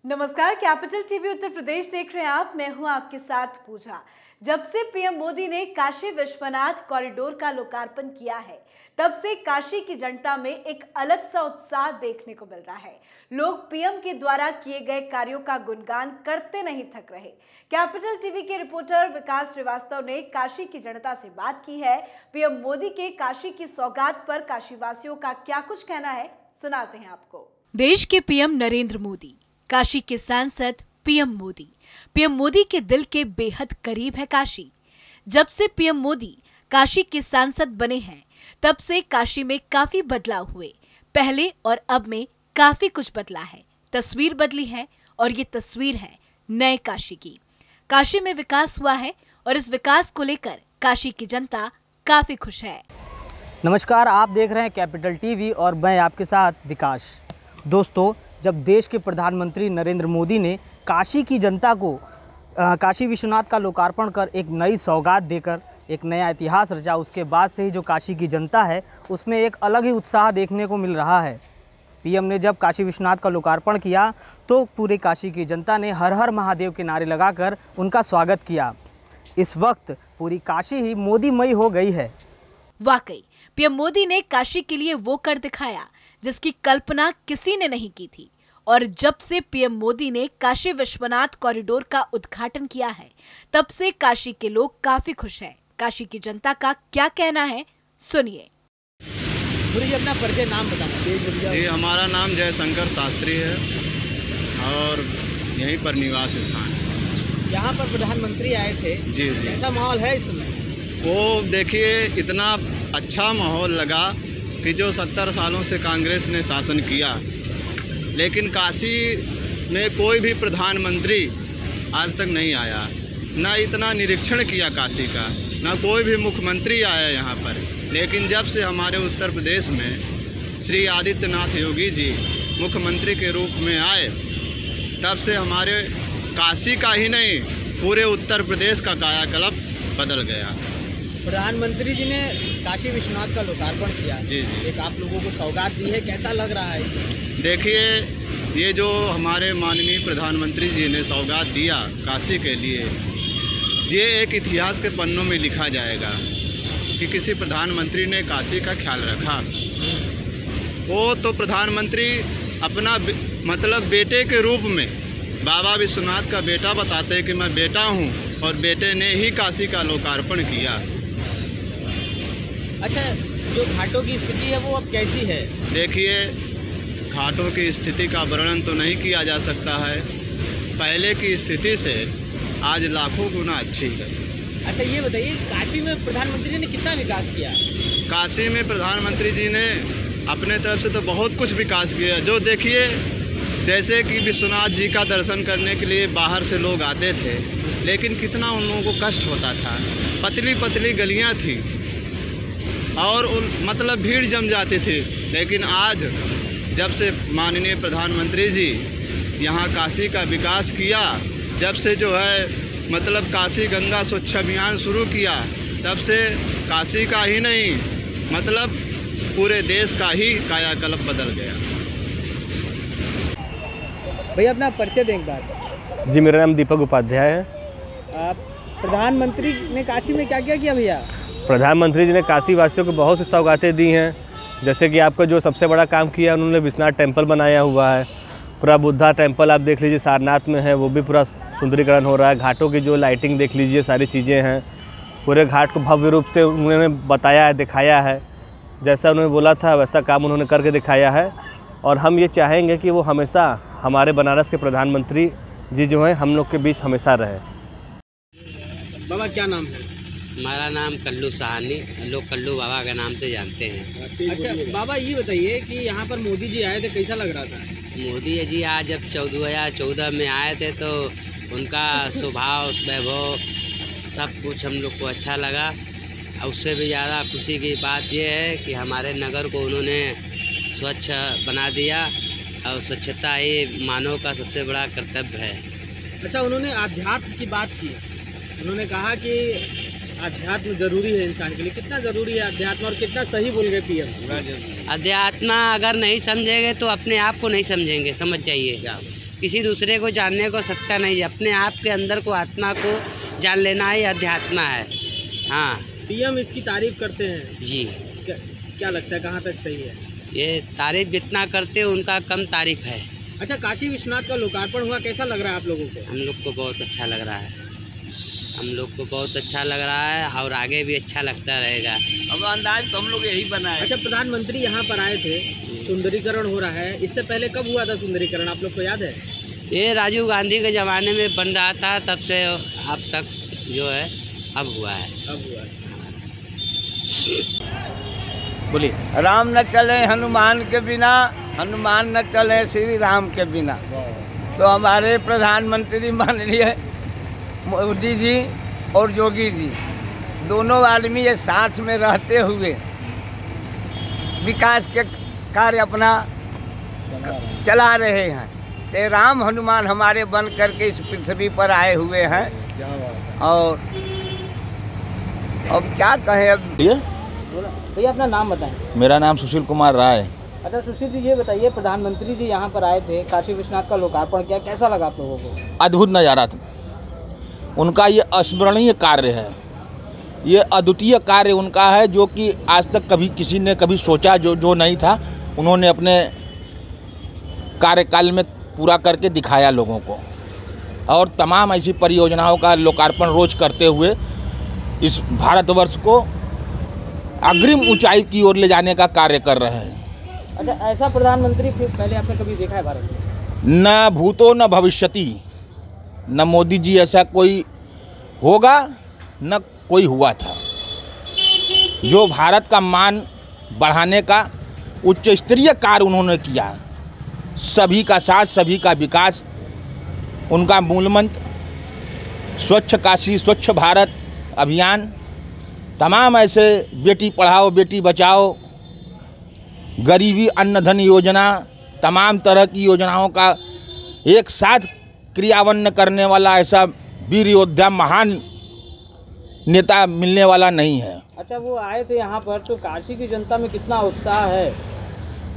नमस्कार, capital TV Uttar Pradesh देख रहे हैं आप। मैं हूं आपके साथ पूजा। जब से पीएम मोदी ने काशी विश्वनाथ कॉरिडोर का लोकार्पण किया है, तब से काशी की जनता में एक अलग सा उत्साह देखने को मिल रहा है। लोग पीएम के द्वारा किए गए कार्यों का गुणगान करते नहीं थक रहे। कैपिटल टीवी के रिपोर्टर विकास श्रीवास्तव ने काशी की जनता से बात की है। पीएम मोदी के काशी की सौगात पर काशीवासियों का क्या कुछ कहना है, सुनाते हैं आपको। देश के पीएम नरेंद्र मोदी, काशी के सांसद पीएम मोदी के दिल के बेहद करीब है काशी। जब से पीएम मोदी काशी के सांसद बने हैं, तब से काशी में काफी बदलाव हुए। पहले और अब में काफी कुछ बदला है, तस्वीर बदली है और ये तस्वीर है नए काशी की। काशी में विकास हुआ है और इस विकास को लेकर काशी की जनता काफी खुश है। नमस्कार, आप देख रहे हैं कैपिटल टीवी और मैं आपके साथ विकास। दोस्तों, जब देश के प्रधानमंत्री नरेंद्र मोदी ने काशी की जनता को काशी विश्वनाथ का लोकार्पण कर एक नई सौगात देकर एक नया इतिहास रचा, उसके बाद से ही जो काशी की जनता है उसमें एक अलग ही उत्साह देखने को मिल रहा है। पीएम ने जब काशी विश्वनाथ का लोकार्पण किया तो पूरे काशी की जनता ने हर हर महादेव के नारे लगाकर उनका स्वागत किया। इस वक्त पूरी काशी ही मोदीमयी हो गई है। वाकई पीएम मोदी ने काशी के लिए वो कर दिखाया जिसकी कल्पना किसी ने नहीं की थी। और जब से पीएम मोदी ने काशी विश्वनाथ कॉरिडोर का उद्घाटन किया है, तब से काशी के लोग काफी खुश हैं। काशी की जनता का क्या कहना है, सुनिए। अपना परिचय, नाम बताना। जी, हमारा नाम जयशंकर शास्त्री है और यहीं पर निवास स्थान है। यहाँ पर प्रधानमंत्री आए थे जी। कैसा माहौल है इस समय? वो देखिए, इतना अच्छा माहौल लगा कि जो 70 सालों से कांग्रेस ने शासन किया, लेकिन काशी में कोई भी प्रधानमंत्री आज तक नहीं आया, ना इतना निरीक्षण किया काशी का, ना कोई भी मुख्यमंत्री आया यहाँ पर। लेकिन जब से हमारे उत्तर प्रदेश में श्री आदित्यनाथ योगी जी मुख्यमंत्री के रूप में आए, तब से हमारे काशी का ही नहीं पूरे उत्तर प्रदेश का कायाकल्प बदल गया। प्रधानमंत्री जी ने काशी विश्वनाथ का लोकार्पण किया, जी जी, एक आप लोगों को सौगात दी है, कैसा लग रहा है इसे? देखिए, ये जो हमारे माननीय प्रधानमंत्री जी ने सौगात दिया काशी के लिए, ये एक इतिहास के पन्नों में लिखा जाएगा कि किसी प्रधानमंत्री ने काशी का ख्याल रखा। वो तो प्रधानमंत्री अपना मतलब बेटे के रूप में बाबा विश्वनाथ का बेटा बताते हैं कि मैं बेटा हूँ, और बेटे ने ही काशी का लोकार्पण किया। अच्छा, जो घाटों की स्थिति है वो अब कैसी है? देखिए, घाटों की स्थिति का वर्णन तो नहीं किया जा सकता है। पहले की स्थिति से आज लाखों गुना अच्छी है। अच्छा, ये बताइए, काशी में प्रधानमंत्री ने कितना विकास किया? काशी में प्रधानमंत्री जी ने अपने तरफ से तो बहुत कुछ विकास किया। जो देखिए, जैसे कि विश्वनाथ जी का दर्शन करने के लिए बाहर से लोग आते थे, लेकिन कितना उन लोगों को कष्ट होता था। पतली पतली गलियां थी और मतलब भीड़ जम जाती थी। लेकिन आज जब से माननीय प्रधानमंत्री जी यहाँ काशी का विकास किया, जब से जो है मतलब काशी गंगा स्वच्छ अभियान शुरू किया, तब से काशी का ही नहीं मतलब पूरे देश का ही कायाकल्प बदल गया। भैया, अपना परिचय दें एक बार। जी, मेरा नाम दीपक उपाध्याय है। प्रधानमंत्री ने काशी में क्या क्या किया भैया? प्रधानमंत्री जी ने काशी वासियों को बहुत सी सौगातें दी हैं। जैसे कि आपका जो सबसे बड़ा काम किया, उन्होंने विश्वनाथ टेम्पल बनाया हुआ है। पूरा बुद्धा टेम्पल आप देख लीजिए, सारनाथ में है, वो भी पूरा सुंदरीकरण हो रहा है। घाटों की जो लाइटिंग देख लीजिए, सारी चीज़ें हैं। पूरे घाट को भव्य रूप से उन्होंने बताया है, दिखाया है। जैसा उन्होंने बोला था वैसा काम उन्होंने करके दिखाया है। और हम ये चाहेंगे कि वो हमेशा हमारे बनारस के प्रधानमंत्री जी जो हैं हम लोग के बीच हमेशा रहे। बाबा, क्या नाम है? हमारा नाम कल्लू साहनी, लोग कल्लू बाबा के नाम से जानते हैं। अच्छा बाबा, ये बताइए कि यहाँ पर मोदी जी आए थे, कैसा लग रहा था? मोदी जी आज जब 2014 में आए थे तो उनका स्वभाव, वैभव, सब कुछ हम लोग को अच्छा लगा। उससे भी ज़्यादा खुशी की बात यह है कि हमारे नगर को उन्होंने स्वच्छ बना दिया, और स्वच्छता ही मानव का सबसे बड़ा कर्तव्य है। अच्छा, उन्होंने आध्यात्म की बात की। उन्होंने कहा कि अध्यात्म जरूरी है इंसान के लिए, कितना जरूरी है अध्यात्म और कितना सही बोल गए पीएम? अध्यात्म अगर नहीं समझेंगे तो अपने आप को नहीं समझेंगे, समझ जाइए। किसी दूसरे को जानने को सत्ता नहीं है, अपने आप के अंदर को, आत्मा को जान लेना ही अध्यात्म है। हाँ, पीएम इसकी तारीफ करते हैं जी। क्या लगता है कहाँ तक सही है? ये तारीफ जितना करते हैं उनका कम तारीफ है। अच्छा, काशी विश्वनाथ का लोकार्पण हुआ, कैसा लग रहा है आप लोगों को? हम लोग को बहुत अच्छा लग रहा है, हम लोग को बहुत अच्छा लग रहा है और आगे भी अच्छा लगता रहेगा। अब अंदाज तो हम लोग यही बनाए। अच्छा, प्रधानमंत्री यहाँ पर आए थे, सुंदरीकरण हो रहा है, इससे पहले कब हुआ था सुंदरीकरण, आप लोग को याद है? ये राजीव गांधी के ज़माने में बन रहा था, तब से अब तक जो है अब हुआ है। अब हुआ है। बोलिए। राम न चले हनुमान के बिना, हनुमान न चले श्री राम के बिना। तो हमारे प्रधानमंत्री माननीय मोदी जी और योगी जी दोनों आदमी ये साथ में रहते हुए विकास के कार्य अपना चला रहे हैं। ते राम हनुमान हमारे बन करके इस पृथ्वी पर आए हुए हैं। और अब क्या कहें। अब भैया अपना नाम बताएं। मेरा नाम सुशील कुमार राय। अच्छा सुशील जी, ये बताइए, प्रधानमंत्री जी यहाँ पर आए थे, काशी विश्वनाथ का लोकार्पण किया, कैसा लगा आप लोगों को? अद्भुत नज़ारा था उनका, ये अस्मरणीय कार्य है, ये अद्वितीय कार्य उनका है, जो कि आज तक कभी किसी ने कभी सोचा जो नहीं था, उन्होंने अपने कार्यकाल में पूरा करके दिखाया लोगों को। और तमाम ऐसी परियोजनाओं का लोकार्पण रोज करते हुए इस भारतवर्ष को अग्रिम ऊंचाई की ओर ले जाने का कार्य कर रहे हैं। अच्छा, ऐसा प्रधानमंत्री फिर पहले आपने कभी देखा है भारत में? न भूतो न भविष्यति, न मोदी जी ऐसा कोई होगा न कोई हुआ था। जो भारत का मान बढ़ाने का उच्च स्तरीय कार्य उन्होंने किया, सभी का साथ, सभी का विकास, उनका मूल मंत्र स्वच्छ काशी स्वच्छ भारत अभियान, तमाम ऐसे बेटी पढ़ाओ बेटी बचाओ, गरीबी अन्न धन योजना, तमाम तरह की योजनाओं का एक साथ क्रियान्वयन करने वाला ऐसा वीर योद्धा महान नेता मिलने वाला नहीं है। अच्छा, वो आए थे यहाँ पर, तो काशी की जनता में कितना उत्साह है?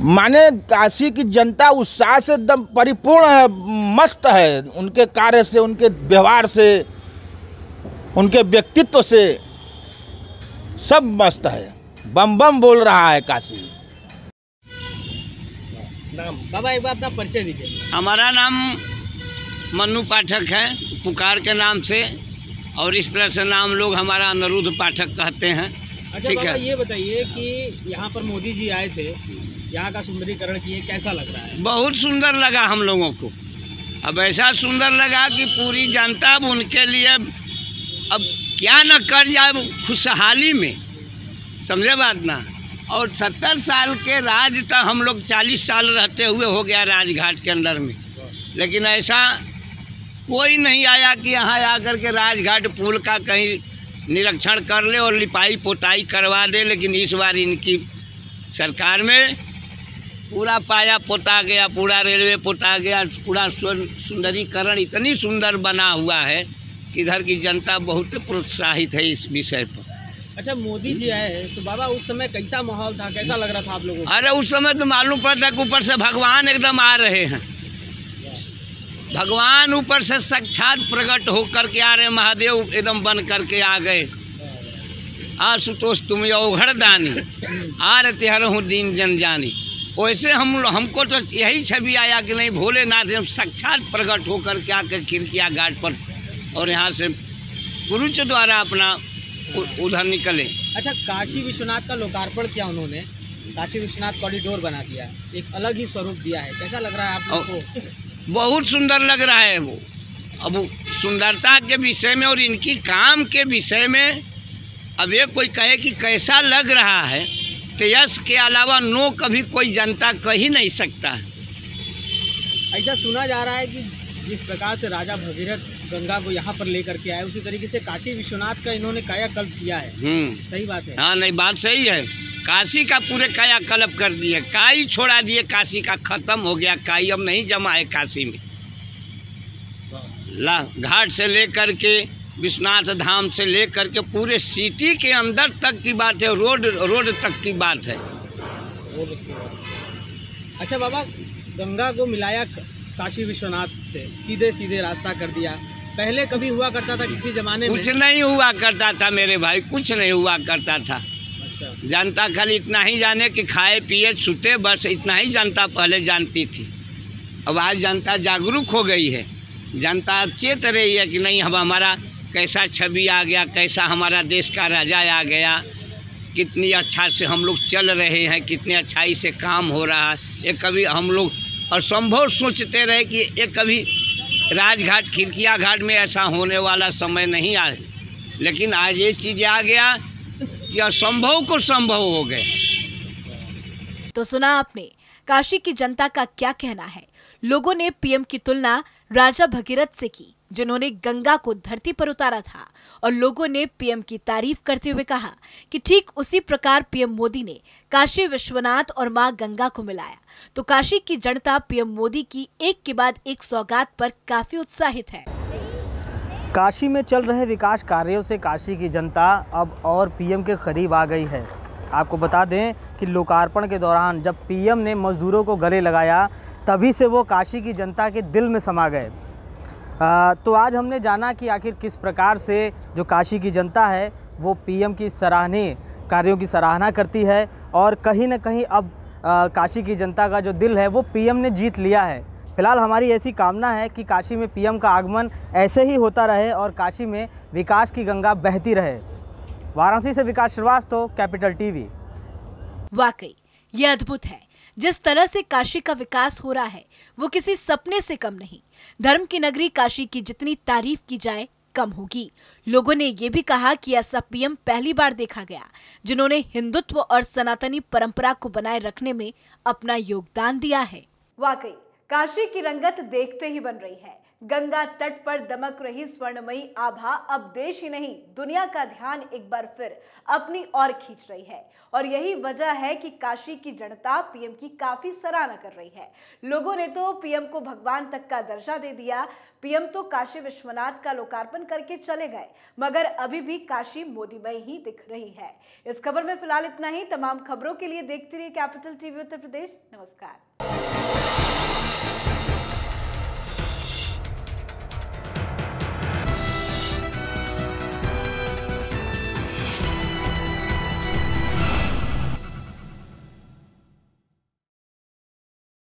माने काशी की जनता उत्साह से एकदम परिपूर्ण है, मस्त है, उनके कार्य से, उनके व्यवहार से, उनके व्यक्तित्व से सब मस्त है, बम बम बोल रहा है काशी। बाबा एक बार अपना परिचय दीजिए। हमारा नाम मन्नू पाठक है, पुकार के नाम से, और इस तरह से नाम लोग हमारा अनिरुद्ध पाठक कहते हैं। अच्छा ठीक बाबा, है। ये बताइए कि यहाँ पर मोदी जी आए थे, यहाँ का सुंदरीकरण किए, कैसा लग रहा है? बहुत सुंदर लगा हम लोगों को। अब ऐसा सुंदर लगा कि पूरी जनता अब उनके लिए अब क्या न कर जाए खुशहाली में, समझे बात ना। और 70 साल के राज तक हम लोग 40 साल रहते हुए हो गया राजघाट के अंदर में, लेकिन ऐसा कोई नहीं आया कि यहाँ आकर के राजघाट पुल का कहीं निरीक्षण कर ले और लिपाई पोताई करवा दे। लेकिन इस बार इनकी सरकार में पूरा पाया पोता गया, पूरा रेलवे पोता गया, पूरा सुंदरीकरण इतनी सुंदर बना हुआ है कि इधर की जनता बहुत प्रोत्साहित है इस विषय पर। अच्छा, मोदी जी आए तो बाबा उस समय कैसा माहौल था, कैसा लग रहा था आप लोगों को? अरे उस समय तो मालूम पड़ता कि ऊपर से भगवान एकदम आ रहे हैं, भगवान ऊपर से साक्षात प्रकट होकर के आ रहे, महादेव एकदम बन करके आ गए। आशुतोष तुम अवघड़ दानी, आरती हरहूँ दीन जन जानी। वैसे हमको तो यही छवि आया कि नहीं, भोलेनाथ एकदम साक्षात प्रकट होकर के आकर खिड़किया घाट पर, और यहाँ से पुरुष द्वारा अपना उधर निकले। अच्छा, काशी विश्वनाथ का लोकार्पण किया उन्होंने, काशी विश्वनाथ कॉरिडोर बना दिया, एक अलग ही स्वरूप दिया है, कैसा लग रहा है आप लोगों को? बहुत सुंदर लग रहा है वो। अब सुंदरता के विषय में और इनकी काम के विषय में अब ये कोई कहे कि कैसा लग रहा है, तो यश के अलावा नो कभी कोई जनता कह ही नहीं सकता है। ऐसा सुना जा रहा है कि जिस प्रकार से राजा भगीरथ गंगा को यहाँ पर लेकर के आए, उसी तरीके से काशी विश्वनाथ का इन्होंने कायाकल्प किया है। सही बात है? हाँ, नहीं बात सही है। काशी का पूरे कायाकल्प कर दिए, काई छोड़ा दिए, काशी का खत्म हो गया, काई अब नहीं जमा है काशी में। ला घाट से लेकर के विश्वनाथ धाम से लेकर के पूरे सिटी के अंदर तक की बात है, रोड तक की बात है। अच्छा बाबा, गंगा को मिलाया काशी विश्वनाथ से, सीधे सीधे रास्ता कर दिया। पहले कभी हुआ करता था किसी जमाने में? कुछ नहीं हुआ करता था मेरे भाई, कुछ नहीं हुआ करता था। अच्छा। जनता खाली इतना ही जाने कि खाए पिए छूटे, बस इतना ही जनता पहले जानती थी। अब आज जनता जागरूक हो गई है, जनता अब चेत रही है कि नहीं, अब हमारा कैसा छवि आ गया, कैसा हमारा देश का राजा आ गया, कितनी अच्छा से हम लोग चल रहे हैं, कितनी अच्छाई से काम हो रहा है। ये कभी हम लोग असंभव सोचते रहे कि ये कभी राजघाट खिड़किया घाट में ऐसा होने वाला समय नहीं आए, लेकिन आज ये चीज़ आ गया कि असंभव को संभव हो गए। तो सुना आपने काशी की जनता का क्या कहना है। लोगों ने पीएम की तुलना राजा भगीरथ से की, जिन्होंने गंगा को धरती पर उतारा था, और लोगों ने पीएम की तारीफ करते हुए कहा कि ठीक उसी प्रकार पीएम मोदी ने काशी विश्वनाथ और मां गंगा को मिलाया। तो काशी की जनता पीएम मोदी की एक के बाद एक सौगात पर काफी उत्साहित है। काशी में चल रहे विकास कार्यों से काशी की जनता अब और पीएम के करीब आ गई है। आपको बता दें कि लोकार्पण के दौरान जब पीएम ने मजदूरों को गले लगाया, तभी से वो काशी की जनता के दिल में समा गए। तो आज हमने जाना कि आखिर किस प्रकार से जो काशी की जनता है वो पीएम की सराहनीय कार्यों की सराहना करती है, और कहीं ना कहीं अब काशी की जनता का जो दिल है वो पीएम ने जीत लिया है। फिलहाल हमारी ऐसी कामना है कि काशी में पीएम का आगमन ऐसे ही होता रहे और काशी में विकास की गंगा बहती रहे। वाराणसी से विकास श्रीवास्तव, कैपिटल टीवी। वाकई ये अद्भुत है, जिस तरह से काशी का विकास हो रहा है वो किसी सपने से कम नहीं। धर्म की नगरी काशी की जितनी तारीफ की जाए कम होगी। लोगों ने ये भी कहा कि ऐसा पीएम पहली बार देखा गया जिन्होंने हिंदुत्व और सनातनी परंपरा को बनाए रखने में अपना योगदान दिया है। वाकई काशी की रंगत देखते ही बन रही है। गंगा तट पर दमक रही स्वर्णमयी आभा अब देश ही नहीं दुनिया का ध्यान एक बार फिर अपनी ओर खींच रही है, और यही वजह है कि काशी की जनता पीएम की काफी सराहना कर रही है। लोगों ने तो पीएम को भगवान तक का दर्जा दे दिया। पीएम तो काशी विश्वनाथ का लोकार्पण करके चले गए, मगर अभी भी काशी मोदीमय ही दिख रही है। इस खबर में फिलहाल इतना ही। तमाम खबरों के लिए देखते रहिए कैपिटल टीवी उत्तर प्रदेश। नमस्कार।